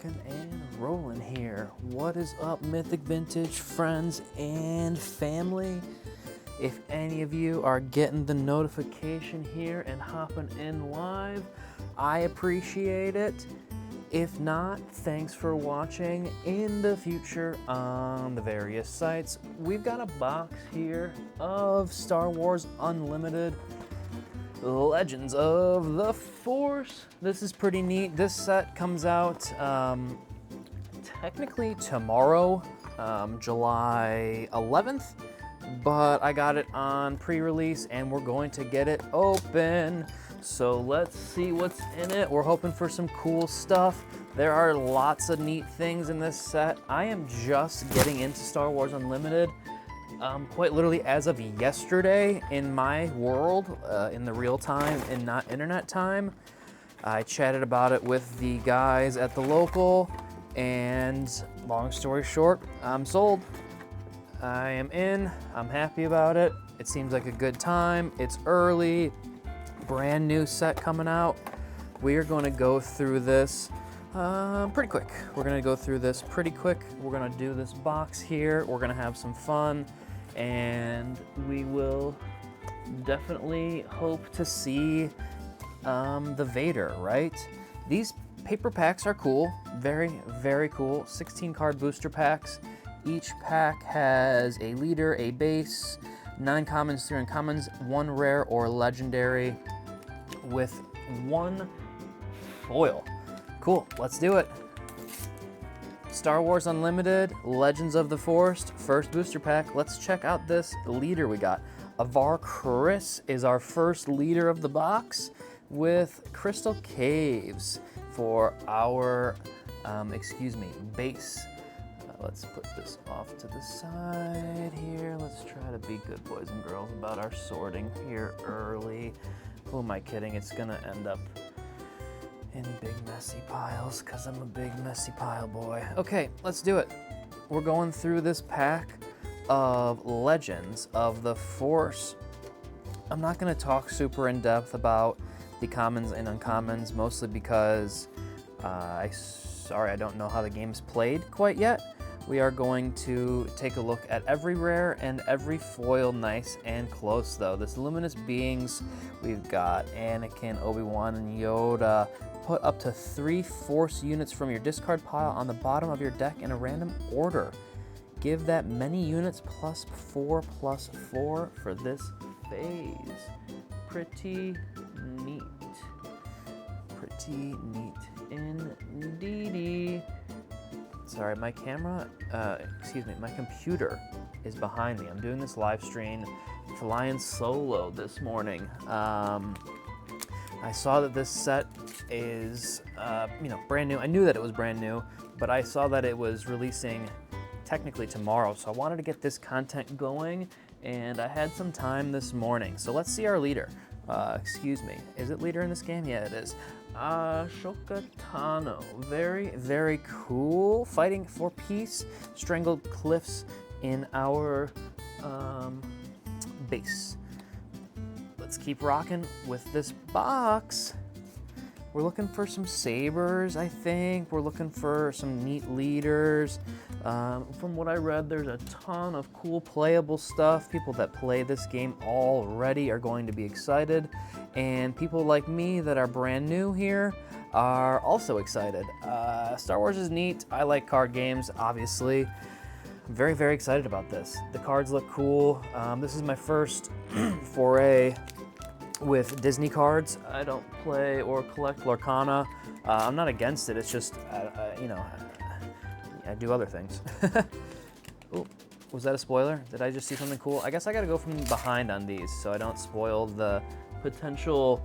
Rockin' and rolling here. What is up, Mythic Vintage friends and family? If any of you are getting the notification here and hopping in live, I appreciate it. If not, thanks for watching in the future on the various sites. We've got a box here of Star Wars Unlimited Legends of the Force. This is pretty neat. This set comes out technically tomorrow, July 11th, but I got it on pre-release and we're going to get it open. So let's see what's in it. We're hoping for some cool stuff. There are lots of neat things in this set. I am just getting into Star Wars Unlimited. Quite literally as of yesterday in my world, in the real time and not internet time. I chatted about it with the guys at the local, and long story short, I'm sold. I am in, I'm happy about it. It seems like a good time. It's early, brand new set coming out. We are gonna go through this pretty quick. We're gonna go through this pretty quick. We're gonna do this box here. We're gonna have some fun. And we will definitely hope to see the Vader, right? These paper packs are cool, very, very cool. 16 card booster packs. Each pack has a leader, a base, 9 commons, 3 uncommons, 1 rare or legendary with 1 foil. Cool, let's do it. Star Wars Unlimited, Legends of the Force, first booster pack. Let's check out this leader we got. Avar Kriss is our first leader of the box with Crystal Caves for our, base. Let's put this off to the side here. Let's try to be good boys and girls about our sorting here early. Who am I kidding? It's gonna end up in big messy piles because I'm a big messy pile boy. Okay, let's do it. We're going through this pack of Legends of the Force. I'm not going to talk super in depth about the commons and uncommons, mostly because I don't know how the game's played quite yet. We are going to take a look at every rare and every foil, nice and close though. This Luminous Beings, we've got Anakin, Obi-Wan, and Yoda. Put up to 3 Force units from your discard pile on the bottom of your deck in a random order. Give that many units +4/+4 for this phase. Pretty neat. Pretty neat indeedy. Sorry, my camera, my computer is behind me. I'm doing this live stream flying solo this morning. I saw that this set is, brand new. I knew that it was brand new, but I saw that it was releasing technically tomorrow, so I wanted to get this content going, and I had some time this morning. So let's see our leader. Is it leader in this game? Yeah, it is. Ahsoka Tano. Very, very cool. Fighting for peace. Strangled cliffs in our base. Let's keep rocking with this box. We're looking for some sabers, I think. We're looking for some neat leaders. From what I read, there's a ton of cool playable stuff. People that play this game already are going to be excited. And people like me that are brand new here are also excited. Star Wars is neat. I like card games, obviously. I'm very, very excited about this. The cards look cool. This is my first foray with Disney cards. I don't play or collect Lorcana. I'm not against it. It's just, I do other things. Oh, was that a spoiler? Did I just see something cool? I guess I gotta go from behind on these so I don't spoil the potential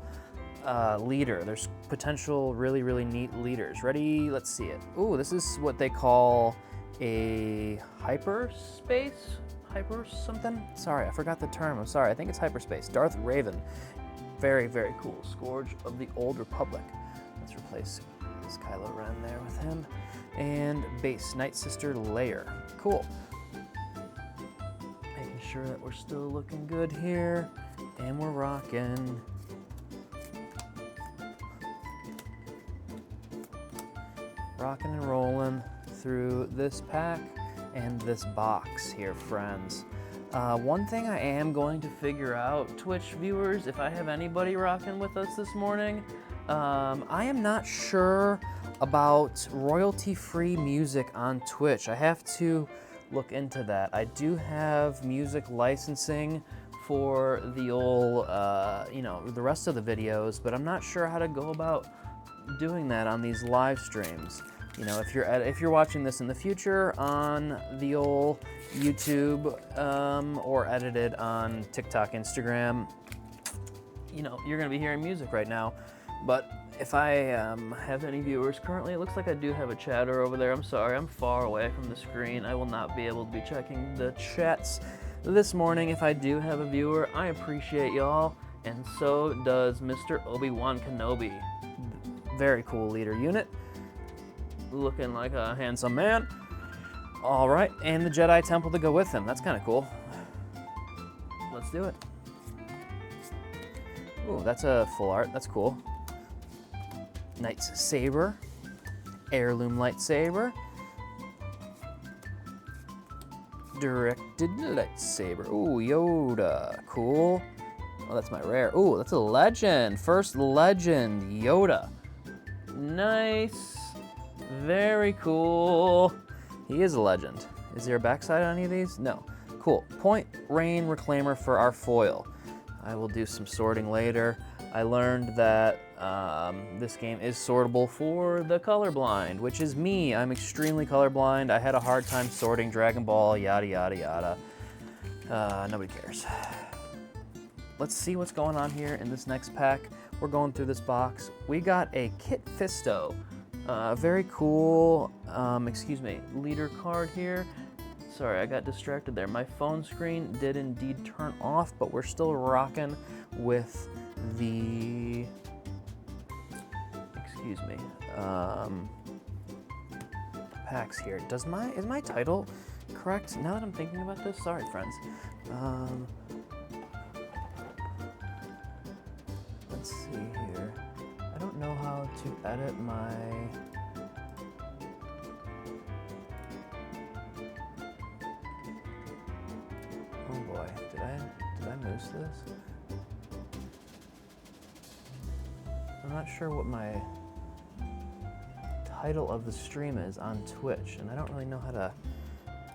leader. There's potential really, really neat leaders. Ready? Let's see it. Ooh, this is what they call a hyperspace? Hyper something? Sorry, I forgot the term. I'm sorry. I think it's hyperspace. Darth Raven. Very, very cool. Scourge of the Old Republic. Let's replace this Kylo Ren there with him. And base, Night Sister Leia. Cool. Making sure that we're still looking good here. And we're rocking. rocking and rolling through this pack and this box here, friends. One thing I am going to figure out, Twitch viewers, if I have anybody rocking with us this morning, I am not sure about royalty-free music on Twitch. I have to look into that. I do have music licensing for the old, the rest of the videos, but I'm not sure how to go about doing that on these live streams. You know, if you're watching this in the future on the old YouTube or edited on TikTok, Instagram, you know, you're gonna be hearing music right now. But if I have any viewers currently, it looks like I do have a chatter over there. I'm sorry, I'm far away from the screen. I will not be able to be checking the chats this morning. If I do have a viewer, I appreciate y'all, and so does Mr. Obi-Wan Kenobi. Very cool leader unit. Looking like a handsome man. All right, and the Jedi Temple to go with him. That's kind of cool. Let's do it. Ooh, that's a full art. That's cool. Knight's Saber. Heirloom lightsaber. Directed lightsaber. Ooh, Yoda. Cool. Oh, that's my rare. Ooh, that's a legend. First legend, Yoda. Nice. Very cool. He is a legend. Is there a backside on any of these? No. Cool. Point Rain Reclaimer for our foil. I will do some sorting later. I learned that this game is sortable for the colorblind, which is me. I'm extremely colorblind. I had a hard time sorting Dragon Ball, yada, yada, yada. Nobody cares. Let's see what's going on here in this next pack. We're going through this box. We got a Kit Fisto. Very cool, leader card here. Sorry, I got distracted there. My phone screen did indeed turn off, but we're still rocking with the, packs here. Is my title correct? Now that I'm thinking about this, sorry friends. Let's see here. I don't know how to edit my... Oh boy, did I miss this? I'm not sure what my title of the stream is on Twitch, and I don't really know how to...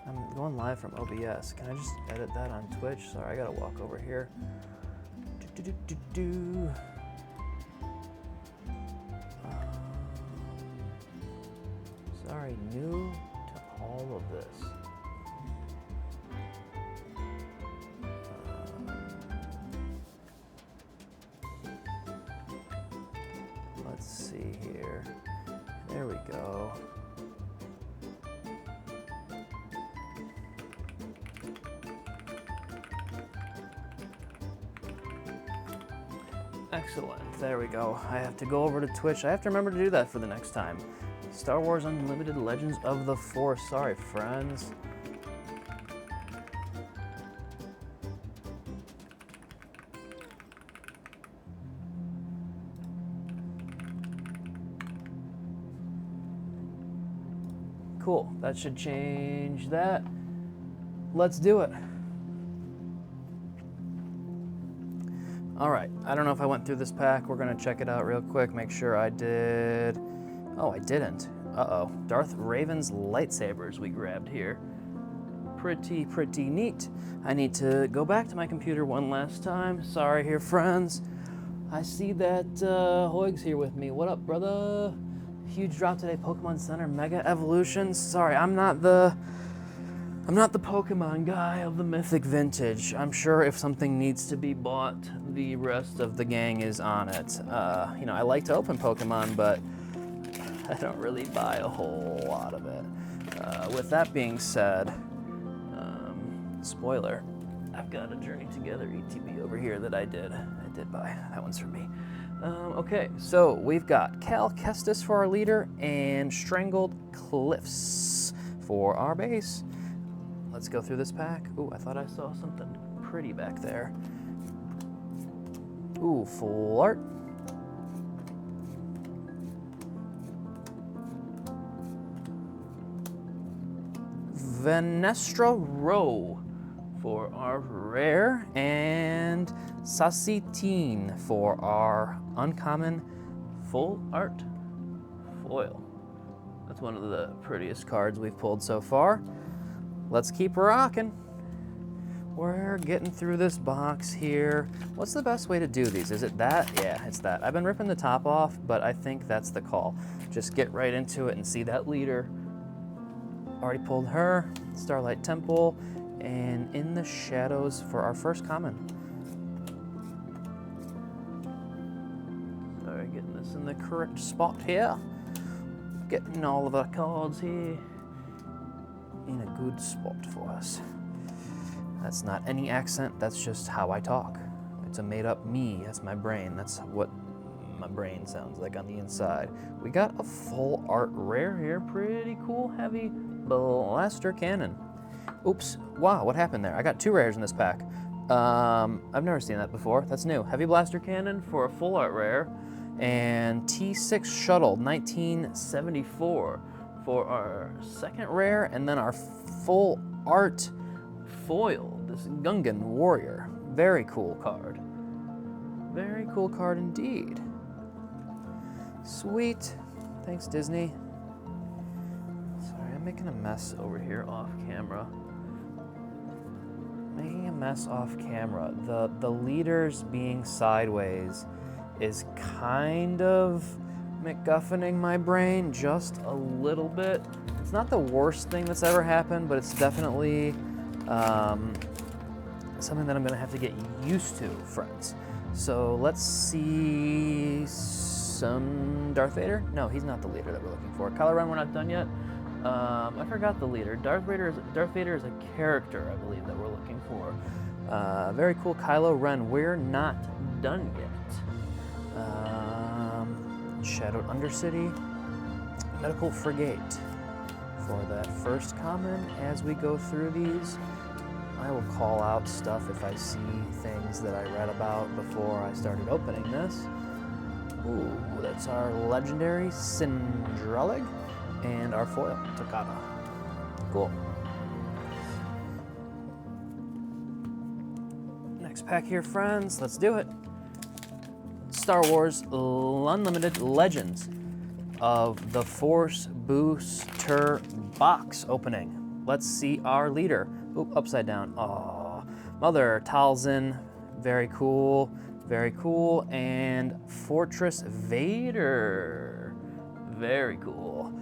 I'm going live from OBS. Can I just edit that on Twitch? Sorry, I gotta walk over here. Sorry, new to all of this. Let's see here. There we go. Excellent. There we go. I have to go over to Twitch. I have to remember to do that for the next time. Star Wars Unlimited Legends of the Force. Sorry, friends. Cool. That should change that. Let's do it. All right. I don't know if I went through this pack. We're going to check it out real quick. Make sure I did. Oh, I didn't. Uh-oh. Darth Raven's lightsabers we grabbed here. Pretty neat. I need to go back to my computer one last time. Sorry here, friends. I see that Hoig's here with me. What up, brother? Huge drop today, Pokemon Center Mega Evolutions. Sorry, I'm not the Pokemon guy of the Mythic Vintage. I'm sure if something needs to be bought, the rest of the gang is on it. I like to open Pokemon, but I don't really buy a whole lot of it. With that being said, spoiler, I've got a Journey Together ETB over here that I did buy. That one's for me. Okay, so we've got Cal Kestis for our leader and Strangled Cliffs for our base. Let's go through this pack. Ooh, I thought I saw something pretty back there. Ooh, full art. Venestra Row for our rare, and Sassiteen for our uncommon full art foil. That's one of the prettiest cards we've pulled so far. Let's keep rocking. We're getting through this box here. What's the best way to do these? Is it that? Yeah, it's that. I've been ripping the top off, but I think that's the call. Just get right into it and see that leader. Already pulled her, Starlight Temple, and In the Shadows for our first common. Sorry, getting this in the correct spot here. Getting all of our cards here in a good spot for us. That's not any accent, that's just how I talk. It's a made up me, that's my brain. That's what my brain sounds like on the inside. We got a full art rare here, pretty cool, heavy blaster cannon. Oops, wow, what happened there? I got 2 rares in this pack. I've never seen that before, that's new. Heavy blaster cannon for a full art rare, and T6 shuttle, 1974 for our second rare, and then our full art foil, this Gungan warrior. Very cool card. Very cool card indeed. Sweet. Thanks, Disney. Sorry, I'm making a mess over here off camera. Making a mess off camera. The leaders being sideways is kind of MacGuffining my brain just a little bit. It's not the worst thing that's ever happened, but it's definitely something that I'm gonna have to get used to, friends. So let's see some Darth Vader. No, he's not the leader that we're looking for. Kylo Ren, we're not done yet. I forgot the leader. Darth Vader is a character, I believe, that we're looking for. Very cool, Kylo Ren. We're not done yet. Shadowed Undercity, Medical Frigate for that first common. As we go through these, I will call out stuff if I see things that I read about before I started opening this. Ooh, that's our legendary Syndrelig and our foil, Takata. Cool. Next pack here, friends. Let's do it. Star Wars Unlimited Legends of the Force Booster box opening. Let's see our leader. Oop, upside down. Oh, Mother Talzin, very cool, very cool. And Fortress Vader, very cool.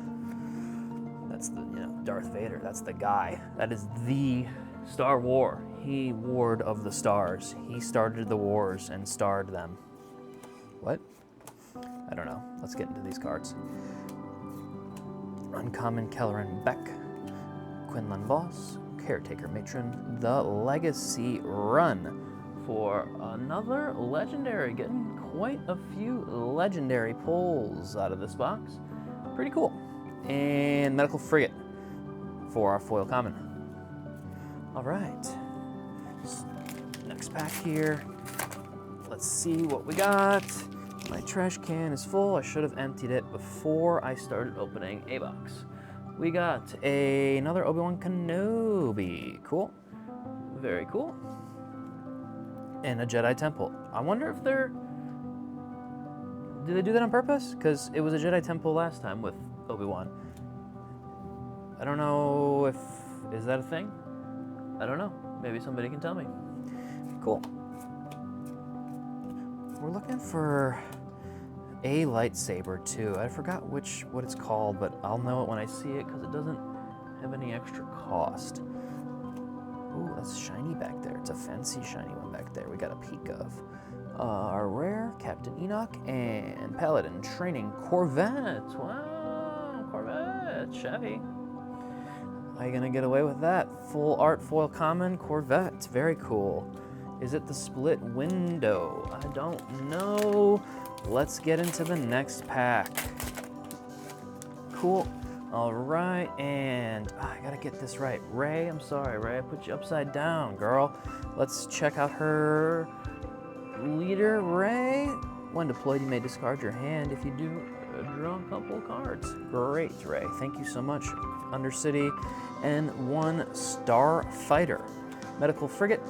That's the, Darth Vader, that's the guy. That is the Star War. He Ward of the Stars. He started the wars and starred them. What? I don't know. Let's get into these cards. Uncommon Kelleran Beck, Quinlan Voss, Caretaker Matron, The Legacy Run for another legendary. Getting quite a few legendary pulls out of this box. Pretty cool. And Medical Frigate for our foil common. All right. Next pack here. Let's see what we got. My trash can is full. I should have emptied it before I started opening a box. We got another Obi-Wan Kenobi. Cool. Very cool. And a Jedi Temple. I wonder if did they do that on purpose? Because it was a Jedi Temple last time with Obi-Wan. I don't know is that a thing? I don't know. Maybe somebody can tell me. Cool. We're looking for a lightsaber too. I forgot what it's called, but I'll know it when I see it because it doesn't have any extra cost. Ooh, that's shiny back there. It's a fancy shiny one back there. We got a peek of our rare Captain Enoch and Paladin Training Corvette. Wow, Corvette, Chevy. How you gonna get away with that? Full art foil common Corvette. Very cool. Is it the split window? I don't know. Let's get into the next pack. Cool. All right, and I gotta get this right. Rey, I'm sorry, Rey, I put you upside down, girl. Let's check out her leader, Rey. When deployed, you may discard your hand. If you do, draw a couple cards. Great, Ray. Thank you so much. Undercity and 1 Starfighter. Medical Frigate.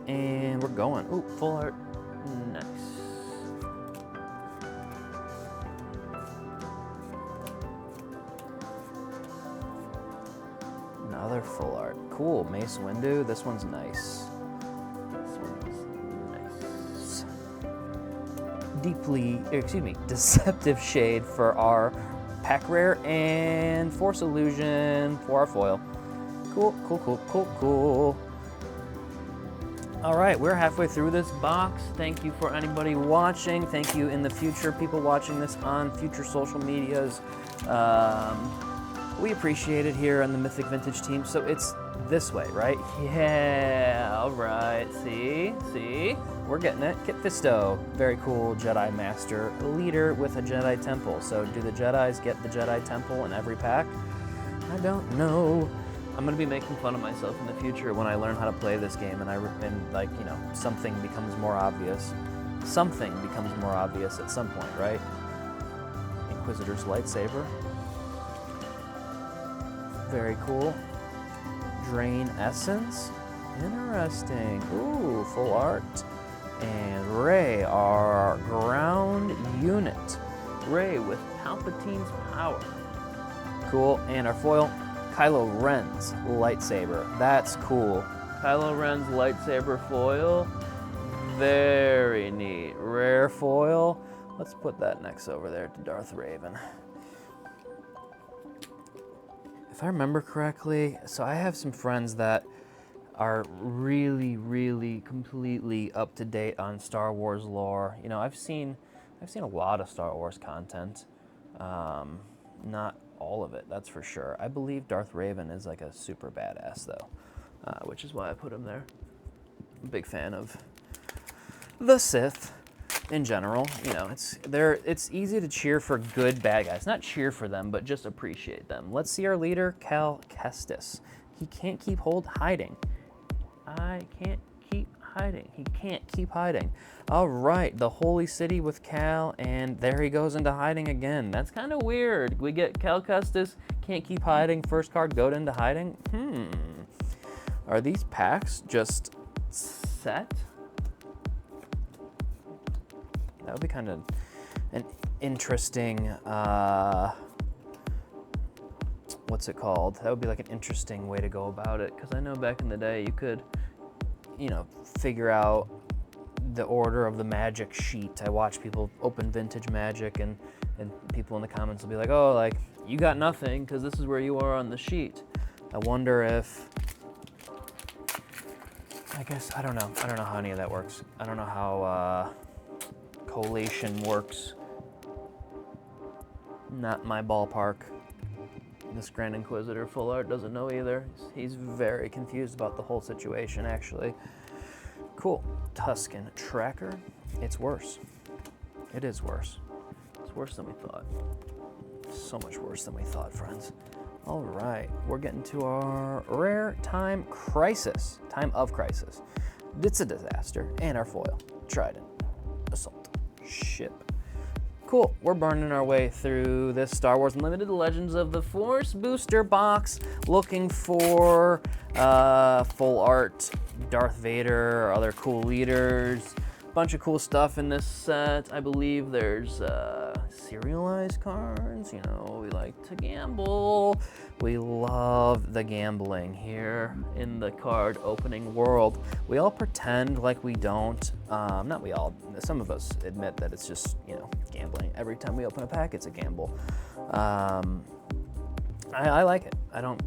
And we're going. Ooh, full art. Nice. Another full art. Cool. Mace Windu. This one's nice. Deceptive Shade for our pack rare, and Force Illusion for our foil. Cool. All right, we're halfway through this box. Thank you for anybody watching. Thank you in the future, people watching this on future social medias. We appreciate it here on the Mythic Vintage team. So it's this way, right? Yeah, all right, see? We're getting it. Kit Fisto, very cool Jedi Master leader with a Jedi Temple. So do the Jedis get the Jedi Temple in every pack? I don't know. I'm gonna be making fun of myself in the future when I learn how to play this game and something becomes more obvious. Something becomes more obvious at some point, right? Inquisitor's Lightsaber. Very cool. Drain Essence. Interesting. Ooh, full art. And Rey, our ground unit. Rey with Palpatine's power. Cool. And our foil, Kylo Ren's lightsaber. That's cool. Kylo Ren's lightsaber foil. Very neat. Rare foil. Let's put that next over there to Darth Raven. If I remember correctly, so I have some friends that are really, really completely up to date on Star Wars lore. You know, I've seen a lot of Star Wars content. Not all of it, that's for sure. I believe Darth Raven is like a super badass though, which is why I put him there. I'm a big fan of the Sith in general. You know, it's easy to cheer for good bad guys. Not cheer for them, but just appreciate them. Let's see our leader, Cal Kestis. He can't keep hiding. I can't keep hiding. He can't keep hiding. All right, the Holy City with Cal, and there he goes into hiding again. That's kind of weird. We get Cal Kestis, can't keep hiding. First card, go into hiding. Are these packs just set? That would be kind of an interesting, what's it called? That would be like an interesting way to go about it. Because I know back in the day you could, figure out the order of the magic sheet. I watch people open vintage magic and people in the comments will be like, oh, like, you got nothing because this is where you are on the sheet. I wonder if, I don't know. I don't know how any of that works. I don't know how, collation works. Not my ballpark. This Grand Inquisitor full art doesn't know either. He's very confused about the whole situation, actually. Cool. Tusken Tracker. It's worse. It is worse. It's worse than we thought. So much worse than we thought, friends. All right, we're getting to our rare Time Crisis. Time of Crisis. It's a disaster. And our foil, Trident Assault Ship. Cool, we're burning our way through this Star Wars Unlimited Legends of the Force booster box, looking for full art Darth Vader or other cool leaders. Bunch of cool stuff in this set. I believe there's serialized cards. We like to gamble. We love the gambling here in the card opening world. We all pretend like we don't. Not we all. Some of us admit that it's just, gambling. Every time we open a pack, it's a gamble. I like it. I don't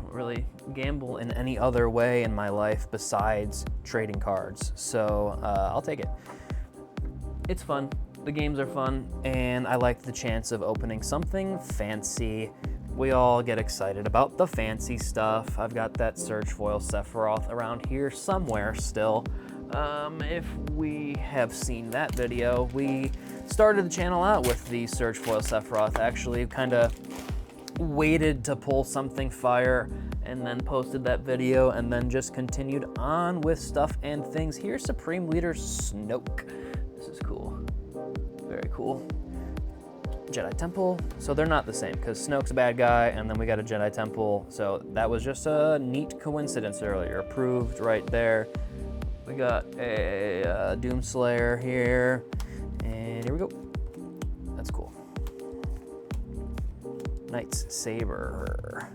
really gamble in any other way in my life besides trading cards. So I'll take it. It's fun. The games are fun, and I like the chance of opening something fancy. We all get excited about the fancy stuff. I've got that Surge Foil Sephiroth around here somewhere still. If we have seen that video, we started the channel out with the Surge Foil Sephiroth. Actually, kind of waited to pull something fire and then posted that video and then just continued on with stuff and things. Here's Supreme Leader Snoke. This is cool. Very cool. Jedi Temple. So they're not the same, because Snoke's a bad guy, and then we got a Jedi Temple. So that was just a neat coincidence earlier. Approved right there. We got a Doomslayer here, and here we go. That's cool. Knight's Saber.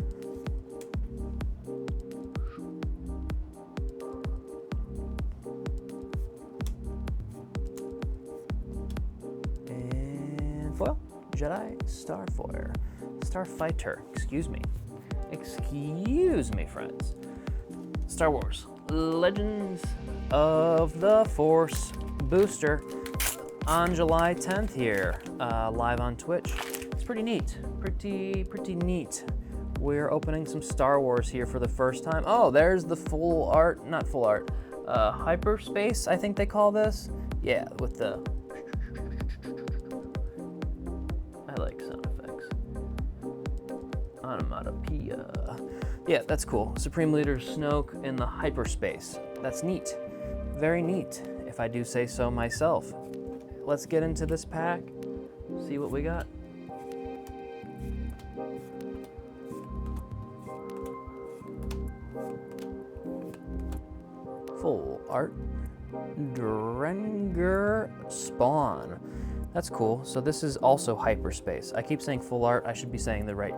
And foil. Jedi Starfighter. Excuse me. Excuse me, friends. Star Wars Legends of the Force booster on July 10th here, live on Twitch. It's pretty neat, pretty neat. We're opening some Star Wars here for the first time. Oh, there's the full art, not full art, hyperspace, I think they call this. Yeah, with the, I like sound effects. Onomatopoeia. Yeah, that's cool. Supreme Leader Snoke in the hyperspace. That's neat. Very neat, if I do say so myself. Let's get into this pack, see what we got. Full art. Drengr Spawn. That's cool. So this is also hyperspace. I keep saying full art. I should be saying the right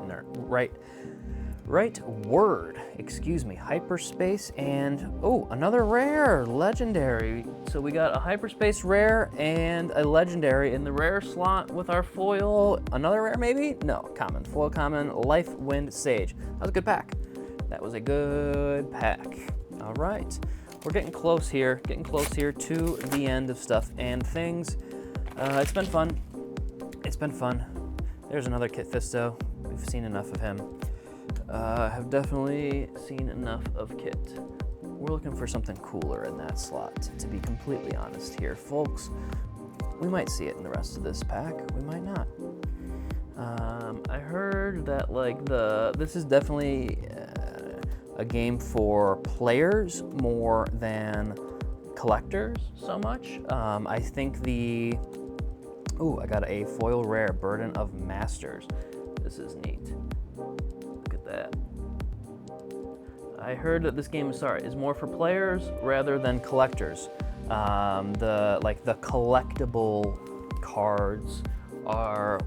word. Excuse me. Hyperspace and oh, another rare legendary. So we got a hyperspace rare and a legendary in the rare slot with our foil. Another rare maybe? No, common. Foil common. Life Wind Sage. That was a good pack. That was a good pack. All right. We're getting close here to the end of stuff and things. It's been fun. It's been fun. There's another Kit Fisto. We've seen enough of him. Have definitely seen enough of Kit. We're looking for something cooler in that slot, to be completely honest here, folks. We might see it in the rest of this pack. We might not. I heard that this is definitely a game for players more than collectors so much. I think I got a foil rare, Burden of Masters. This is neat. Look at that. I heard that this game is more for players rather than collectors. The collectible cards are,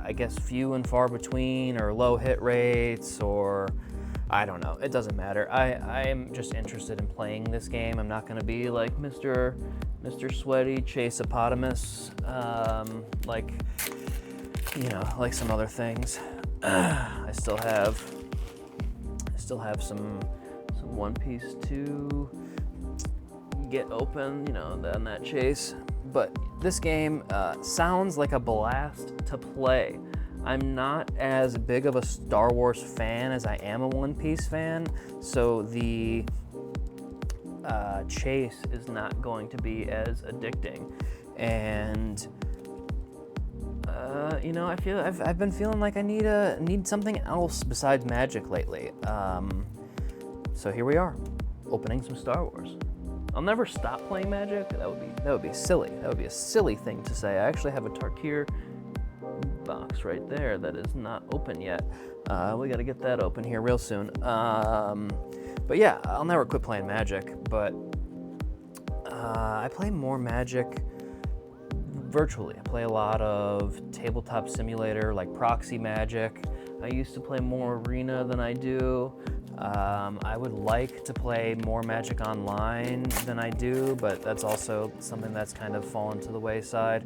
I guess, few and far between, or low hit rates, or I don't know. It doesn't matter. I am just interested in playing this game. I'm not going to be like Mr. Sweaty Chaseopotamus, like some other things. I still have some One Piece to get open, on that chase. But this game sounds like a blast to play. I'm not as big of a Star Wars fan as I am a One Piece fan, so the chase is not going to be as addicting. And I've been feeling like I need something else besides Magic lately. So here we are, opening some Star Wars. I'll never stop playing Magic. That would be silly. That would be a silly thing to say. I actually have a Tarkir box right there that is not open yet. We got to get that open here real soon. But yeah, I'll never quit playing Magic. But I play more Magic virtually. I play a lot of tabletop simulator like Proxy Magic. I used to play more Arena than I do. I would like to play more Magic Online than I do, but that's also something that's kind of fallen to the wayside.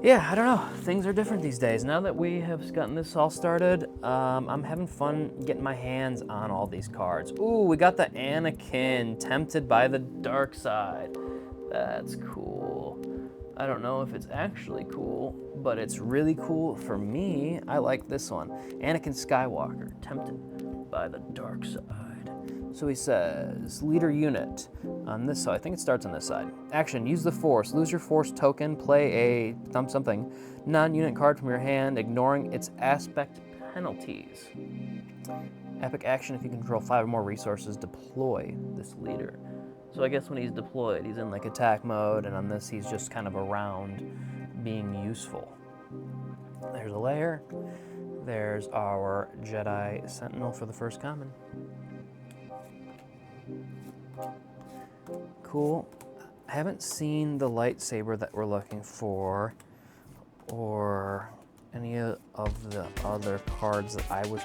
Yeah, I don't know. Things are different these days. Now that we have gotten this all started, I'm having fun getting my hands on all these cards. Ooh, we got the Anakin, Tempted by the Dark Side. That's cool. I don't know if it's actually cool, but it's really cool for me. I like this one. Anakin Skywalker, Tempted by the Dark Side. So he says, leader unit on this side. I think it starts on this side. Action, use the Force. Lose your Force token. Play a something non-unit card from your hand, ignoring its aspect penalties. Epic action, if you control 5 or more resources, deploy this leader. So I guess when he's deployed, he's in like attack mode, and on this, he's just kind of around being useful. There's a layer. There's our Jedi Sentinel for the first common. Cool. I haven't seen the lightsaber that we're looking for, or any of the other cards that I was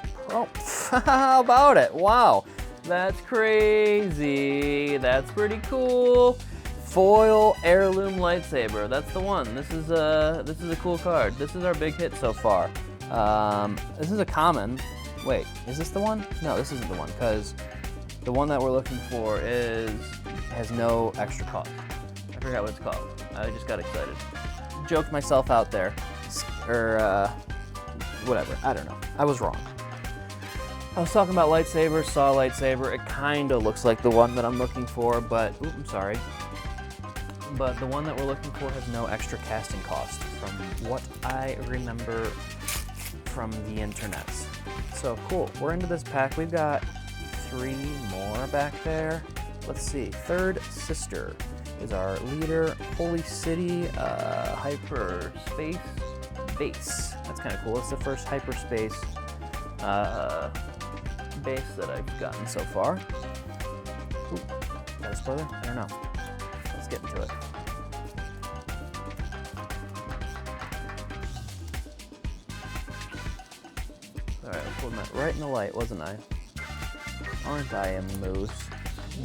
how about it? Wow, that's crazy. That's pretty cool. Foil heirloom lightsaber. That's the one. This is a cool card. This is our big hit so far. This is a common. Wait, is this the one? No, this isn't the one, because the one that we're looking for has no extra cost. I forgot what it's called. I just got excited. Joked myself out there. Or whatever. I don't know. I was wrong. I was talking about lightsabers, saw a lightsaber. It kind of looks like the one that I'm looking for, but I'm sorry. But the one that we're looking for has no extra casting cost, from what I remember from the internets. So cool. We're into this pack. We've got 3 more back there. Let's see. Third Sister is our leader. Holy City hyperspace base. That's kind of cool. It's the first hyperspace base that I've gotten so far. Ooh, is that a spoiler? I don't know. Let's get into it. Alright, I pulled that right in the light, wasn't I? Aren't I a moose?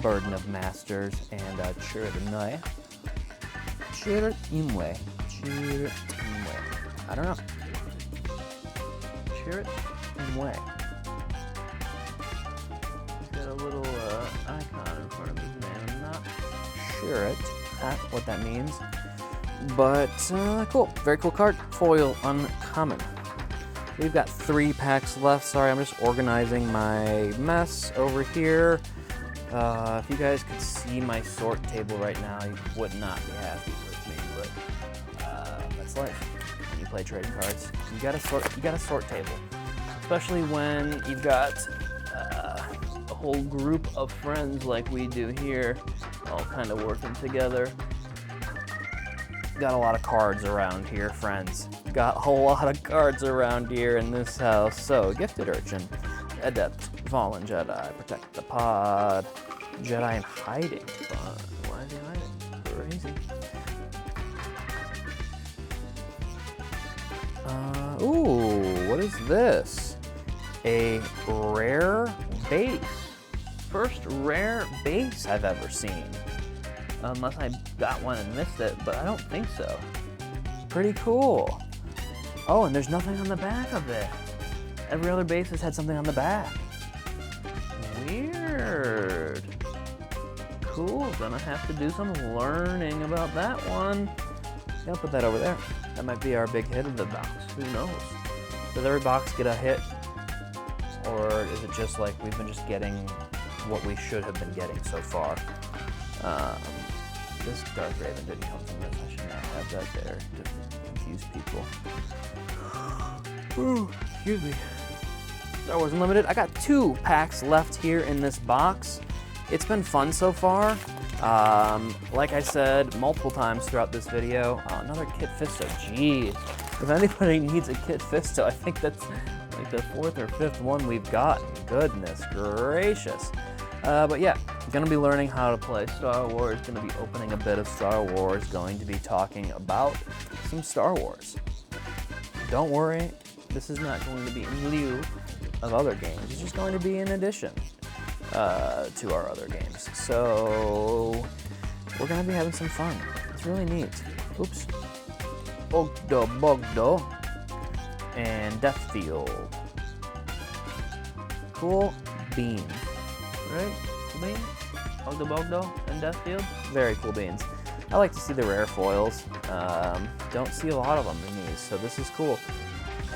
Burden of Masters and Chirrut Imwe. Chirrut Imwe. Chirrut Imwe. I don't know. Chirrut Imwe. He's got a little icon in front of his name. I'm not sure what that means. But cool. Very cool card. Foil uncommon. We've got 3 packs left. Sorry, I'm just organizing my mess over here. If you guys could see my sort table right now, you would not be happy with me, but that's life. When you play trading cards, you gotta sort table, especially when you've got a whole group of friends like we do here, all kind of working together. Got a lot of cards around here, friends. Got a whole lot of cards around here in this house. So, Gifted Urchin, Adept, Fallen Jedi, Protect the Pod, Jedi in Hiding. Fun. Why is he hiding? Crazy. Ooh, what is this? A rare base. First rare base I've ever seen. Unless I got one and missed it, but I don't think so. Pretty cool. Oh, and there's nothing on the back of it. Every other base has had something on the back. Weird. Cool, gonna have to do some learning about that one. Yeah, I'll put that over there. That might be our big hit of the box. Who knows? Does every box get a hit? Or is it just like we've been just getting what we should have been getting so far? This Darth Raven didn't come from this. I should not have that there to confuse people. Ooh, excuse me. Star Wars Unlimited. I got 2 packs left here in this box. It's been fun so far. Like I said multiple times throughout this video, another Kit Fisto. Jeez. If anybody needs a Kit Fisto, I think that's like the 4th or 5th one we've gotten. Goodness gracious. But yeah, gonna be learning how to play Star Wars, gonna be opening a bit of Star Wars, going to be talking about some Star Wars. Don't worry, this is not going to be in lieu of other games. It's just going to be in addition to our other games. So we're gonna be having some fun. It's really neat. Oops. Ogdo Bogdo and Deathfield. Cool beans. Right? Cool beans? Ogdo Bogdo and Deathfield? Very cool beans. I like to see the rare foils. Don't see a lot of them in these, so this is cool.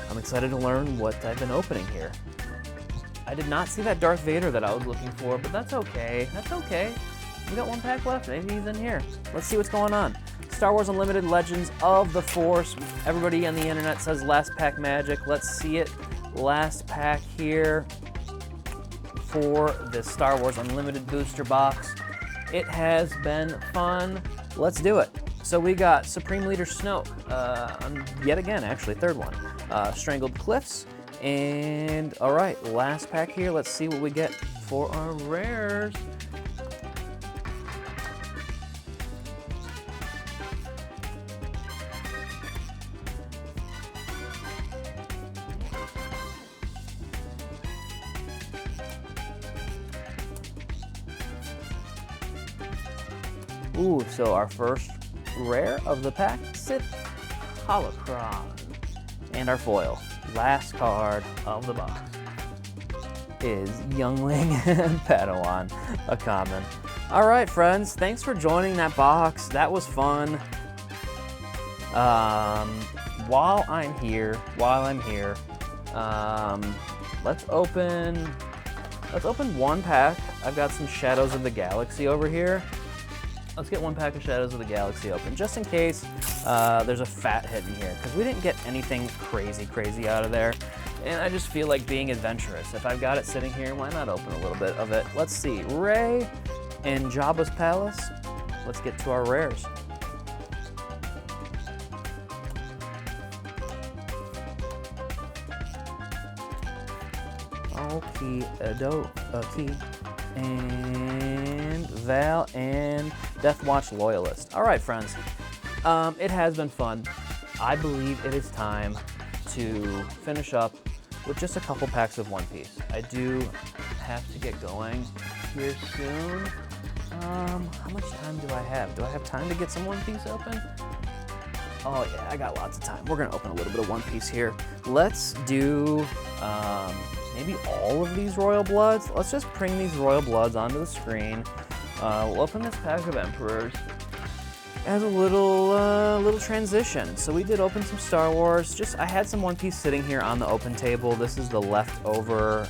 I'm excited to learn what I've been opening here. I did not see that Darth Vader that I was looking for, but that's okay. That's okay. We got 1 pack left. Maybe he's in here. Let's see what's going on. Star Wars Unlimited Legends of the Force. Everybody on the internet says last pack magic. Let's see it. Last pack here for this Star Wars Unlimited booster box. It has been fun. Let's do it. So we got Supreme Leader Snoke, yet again, actually, 3rd one. Strangled Cliffs. And all right, last pack here. Let's see what we get for our rares. Ooh, so our first rare of the pack, Sith Holocron. And our foil, last card of the box, is Youngling Padawan, a common. All right, friends, thanks for joining that box. That was fun. While I'm here, let's open one pack. I've got some Shadows of the Galaxy over here. Let's get one pack of Shadows of the Galaxy open, just in case there's a fat hit in here, because we didn't get anything crazy out of there, and I just feel like being adventurous. If I've got it sitting here, why not open a little bit of it? Let's see, Rey and Jabba's Palace. Let's get to our rares. Okie. And Val and Deathwatch Loyalist. All right, friends. It has been fun. I believe it is time to finish up with just a couple packs of One Piece. I do have to get going here soon. How much time do I have? Do I have time to get some One Piece open? Oh yeah, I got lots of time. We're gonna open a little bit of One Piece here. Let's do maybe all of these Royal Bloods. Let's just bring these Royal Bloods onto the screen. We'll open this pack of Emperors as a little transition. So we did open some Star Wars. I had some One Piece sitting here on the open table. This is the leftover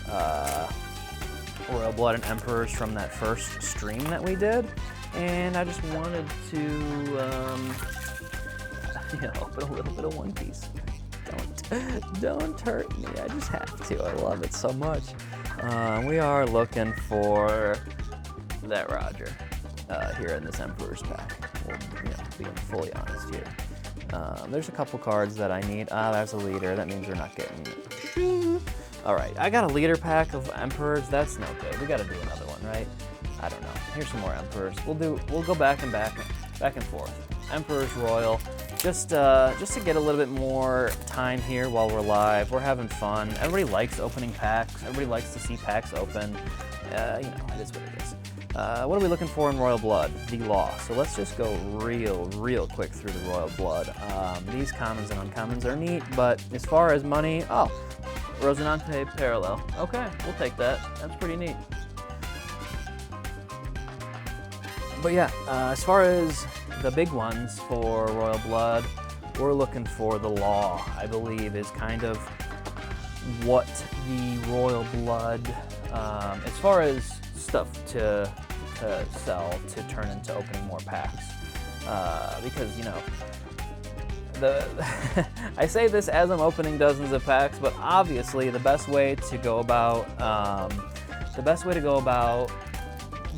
Royal Blood and Emperors from that first stream that we did. And I just wanted to open a little bit of One Piece. Don't hurt me, I just have to. I love it so much. We are looking for that Roger here in this Emperor's pack. Well, being fully honest here. There's a couple cards that I need. That's a leader. That means we're not getting it. All right, I got a leader pack of Emperors. That's no good. We got to do another one, right? I don't know. Here's some more Emperors. We'll go back and forth. Emperor's Royal. Just to get a little bit more time here while we're live. We're having fun. Everybody likes opening packs. Everybody likes to see packs open. It is what it is. What are we looking for in Royal Blood? The Law. So let's just go real quick through the Royal Blood. These commons and uncommons are neat, but as far as money, Rosinante Parallel. Okay, we'll take that. That's pretty neat. But yeah, as far as the big ones for Royal Blood, we're looking for the Law, I believe, is kind of what the Royal Blood, as far as stuff to sell to turn into opening more packs. Because, I say this as I'm opening dozens of packs, but obviously the best way to go about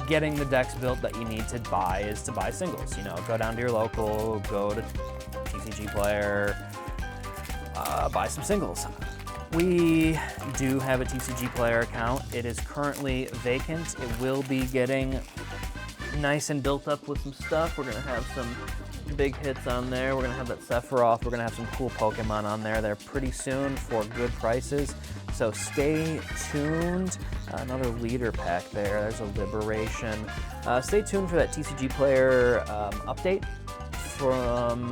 getting the decks built that you need to buy is to buy singles. Go down to your local, go to TCG Player, buy some singles. We do have a TCG Player account. It is currently vacant. It will be getting nice and built up with some stuff. We're gonna have some big hits on there. We're gonna have that Sephiroth. We're gonna have some cool Pokemon on there pretty soon for good prices. So stay tuned. Another leader pack there. There's a Liberation. Stay tuned for that TCG Player update from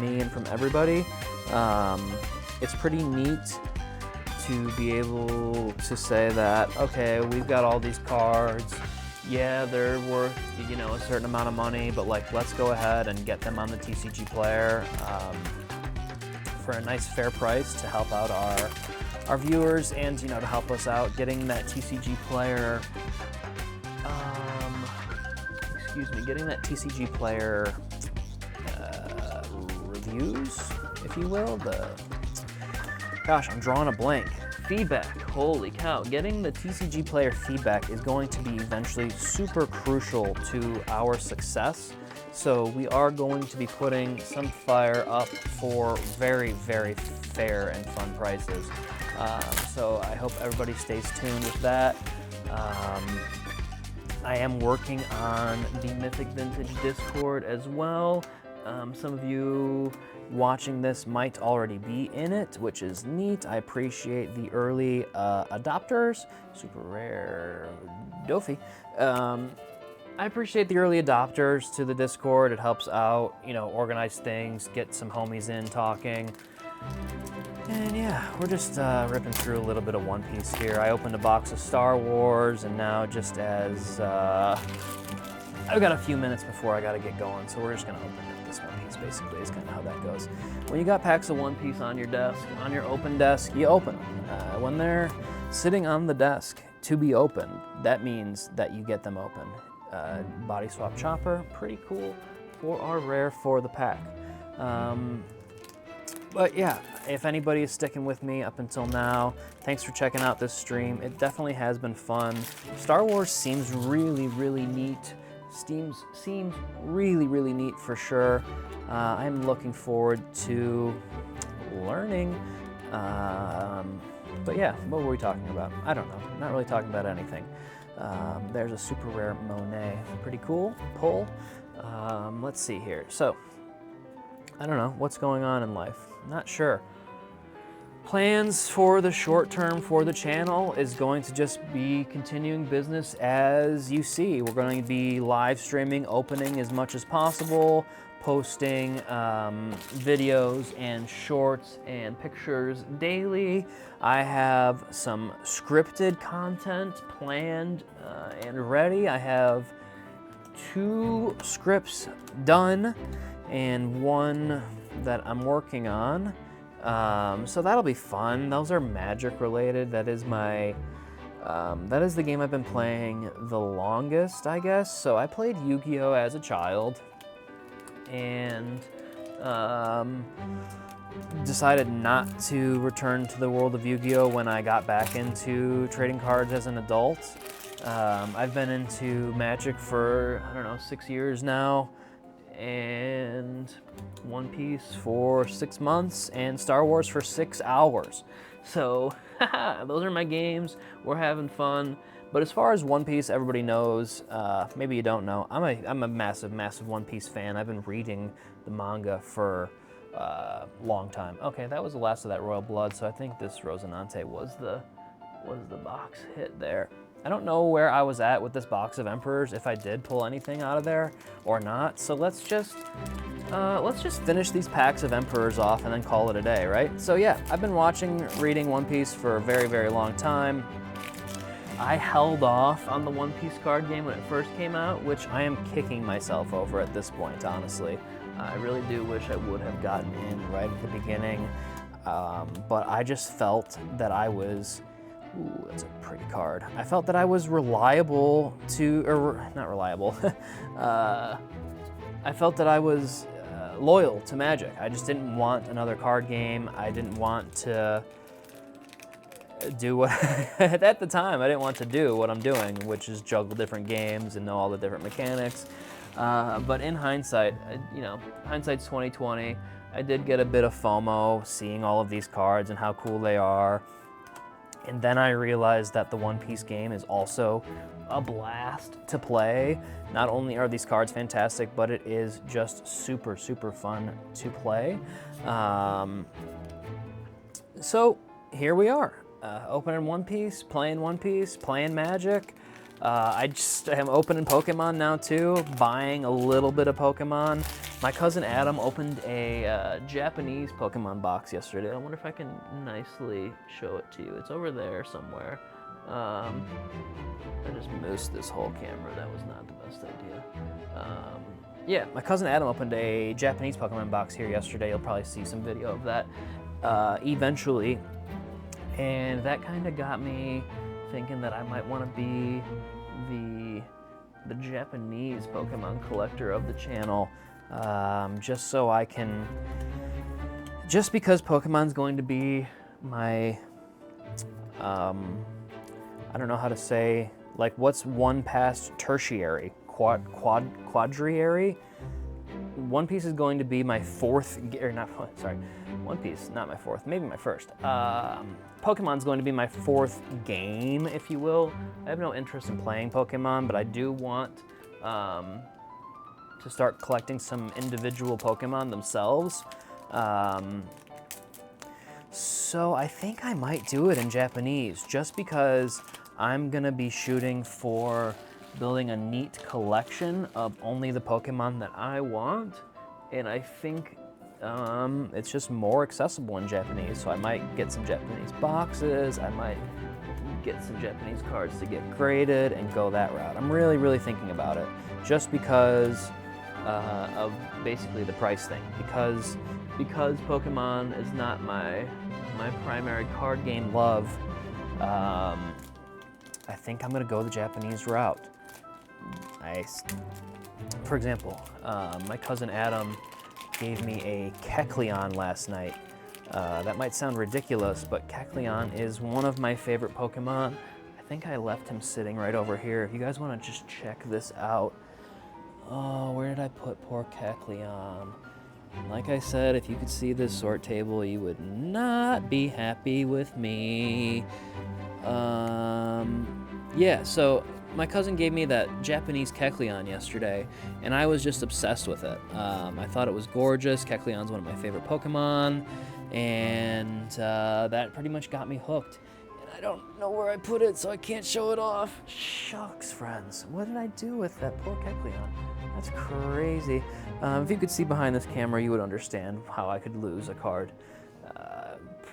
me and from everybody. It's pretty neat to be able to say that, okay, we've got all these cards. Yeah, they're worth, a certain amount of money, but let's go ahead and get them on the TCG Player for a nice fair price to help out our viewers and, to help us out getting that TCG Player, getting that TCG Player reviews, if you will. Gosh, I'm drawing a blank. Feedback, holy cow. Getting the TCG Player feedback is going to be eventually super crucial to our success. So we are going to be putting Sunfire up for very, very fair and fun prices. So I hope everybody stays tuned with that. I am working on the Mythic Vintage Discord as well. Some of you watching this might already be in it, which is neat. I appreciate the early adopters. Super rare Dofi. I appreciate the early adopters to the Discord. It helps out, you know, organize things, get some homies in talking. And yeah, we're just ripping through a little bit of One Piece here. I opened a box of Star Wars, and now just as I've got a few minutes before I gotta get going, so we're just gonna open up this One Piece, basically, is kind of how that goes. When you got packs of One Piece on your desk, on your open desk, you open them. When they're sitting on the desk to be opened, that means that you get them open. Body Swap Chopper, pretty cool for our rare for the pack. But yeah, if anybody is sticking with me up until now, thanks for checking out this stream. It definitely has been fun. Star Wars seems really, really neat. Seems really, really neat for sure. I'm looking forward to learning. But yeah, what were we talking about? I don't know. Not really talking about anything. There's a super rare Monet. Pretty cool. Pull. Let's see here. So, I don't know. What's going on in life? Not sure. Plans for the short term for the channel is going to just be continuing business as you see. We're going to be live streaming, opening as much as possible, posting videos and shorts and pictures daily. I have some scripted content planned and ready. I have 2 scripts done and 1 that I'm working on. So that'll be fun. Those are Magic related. That is my that is the game I've been playing the longest, I guess. So I played Yu-Gi-Oh as a child, and decided not to return to the world of Yu-Gi-Oh when I got back into trading cards as an adult. I've been into Magic for, I don't know, 6 years now, and One Piece for 6 months, and Star Wars for 6 hours. So those are my games. We're having fun. But as far as One Piece, everybody knows, maybe you don't know, I'm a massive, massive One Piece fan. I've been reading the manga for a long time. Okay, that was the last of that Royal Blood, so I think this Rosinante was the box hit there. I don't know where I was at with this box of Emperors, if I did pull anything out of there or not. So let's just finish these packs of Emperors off and then call it a day, right? So yeah, I've been reading One Piece for a very, very long time. I held off on the One Piece card game when it first came out, which I am kicking myself over at this point, honestly. I really do wish I would have gotten in right at the beginning, but I just felt that I was, ooh, that's a pretty card. I felt that I was reliable to, or not reliable, I felt that I was loyal to Magic. I just didn't want another card game. I didn't want to do what, at the time, I didn't want to do what I'm doing, which is juggle different games and know all the different mechanics. But in hindsight, you know, hindsight's 20/20. I did get a bit of FOMO seeing all of these cards and how cool they are. And then I realized that the One Piece game is also a blast to play. Not only are these cards fantastic, but it is just super, super fun to play. So here we are, opening One Piece, playing Magic. I just am opening Pokemon now too, buying a little bit of Pokemon. My cousin Adam opened a Japanese Pokemon box yesterday. I wonder if I can nicely show it to you. It's over there somewhere. I just moosed this whole camera. That was not the best idea. Yeah, my cousin Adam opened a Japanese Pokemon box here yesterday. You'll probably see some video of that eventually. And that kind of got me thinking that I might want to be the Japanese Pokemon collector of the channel, just so I can, just because Pokemon's going to be my, I don't know how to say, like, what's one past tertiary, quadriary? One Piece is going to be my fourth, or not, sorry, One Piece, not my fourth, maybe my first. Pokemon's going to be my fourth game, if you will. I have no interest in playing Pokemon, but I do want to start collecting some individual Pokemon themselves. So I think I might do it in Japanese, just because I'm gonna be shooting for building a neat collection of only the Pokemon that I want, and I think it's just more accessible in Japanese, so I might get some Japanese boxes, I might get some Japanese cards to get graded and go that route. I'm really, really thinking about it, just because of basically the price thing, because Pokemon is not my primary card game love. I think I'm gonna go the Japanese route. For example, my cousin Adam gave me a Kecleon last night. That might sound ridiculous, but Kecleon is one of my favorite Pokemon. I think I left him sitting right over here. If you guys wanna just check this out. Oh, where did I put poor Kecleon? Like I said, if you could see this sort table, you would not be happy with me. Yeah, so my cousin gave me that Japanese Kecleon yesterday, and I was just obsessed with it. I thought it was gorgeous. Kecleon's one of my favorite Pokemon, and that pretty much got me hooked. And I don't know where I put it, so I can't show it off. Shucks, friends. What did I do with that poor Kecleon? That's crazy. If you could see behind this camera, you would understand how I could lose a card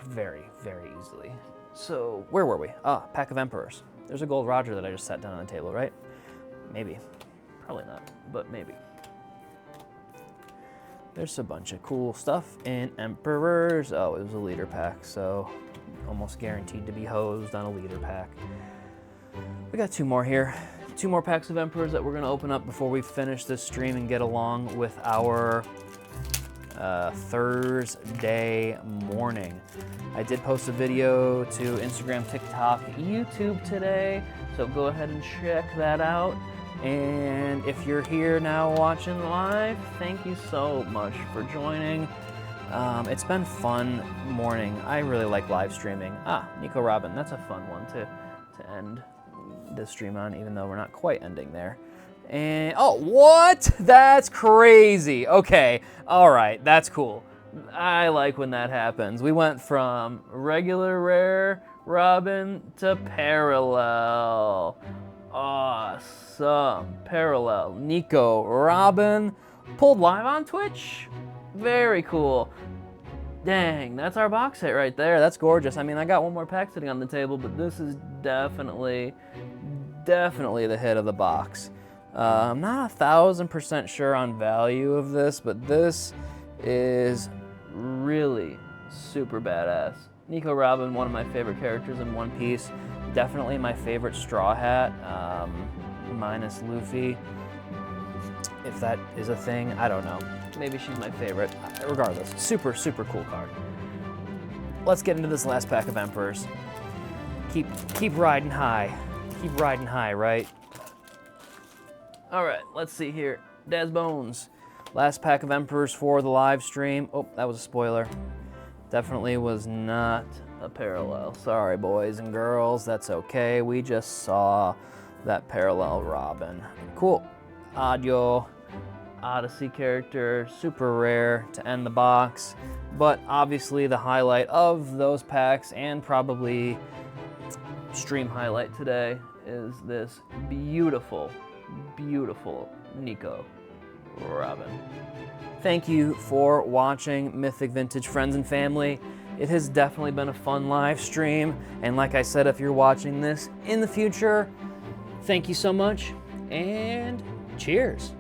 very, very easily. So, where were we? Pack of Emperors. There's a Gold Roger that I just sat down on the table, right? Maybe. Probably not, but maybe. There's a bunch of cool stuff in Emperors. Oh, it was a leader pack, so almost guaranteed to be hosed on a leader pack. We got two more here. Two more packs of Emperors that we're gonna open up before we finish this stream and get along with our Thursday morning. I did post a video to Instagram, TikTok, YouTube today, so go ahead and check that out. And if you're here now watching live, thank you so much for joining. It's been fun morning. I really like live streaming. Nico Robin, that's a fun one to end this stream on, even though we're not quite ending there. And, oh, what? That's crazy. Okay, all right, that's cool. I like when that happens. We went from regular rare Robin to parallel. Awesome. Parallel. Nico Robin pulled live on Twitch. Very cool. Dang, that's our box hit right there. That's gorgeous. I mean, I got one more pack sitting on the table, but this is definitely the hit of the box. I'm not 1,000% sure on value of this, but this is really super badass. Nico Robin, one of my favorite characters in One Piece. Definitely my favorite Straw Hat, minus Luffy. If that is a thing, I don't know. Maybe she's my favorite. Regardless, super, super cool card. Let's get into this last pack of Emperors. Keep riding high. Keep riding high, right? All right, let's see here. Daz Bones. Last pack of Emperors for the live stream. Oh, that was a spoiler. Definitely was not a parallel. Sorry, boys and girls. That's okay. We just saw that parallel Robin. Cool. Audio. Odyssey character. Super rare to end the box. But obviously the highlight of those packs, and probably stream highlight today, is this beautiful, beautiful Nico Robin. Thank you for watching, Mythic Vintage friends and family. It has definitely been a fun live stream, and like I said, if you're watching this in the future, thank you so much, and cheers.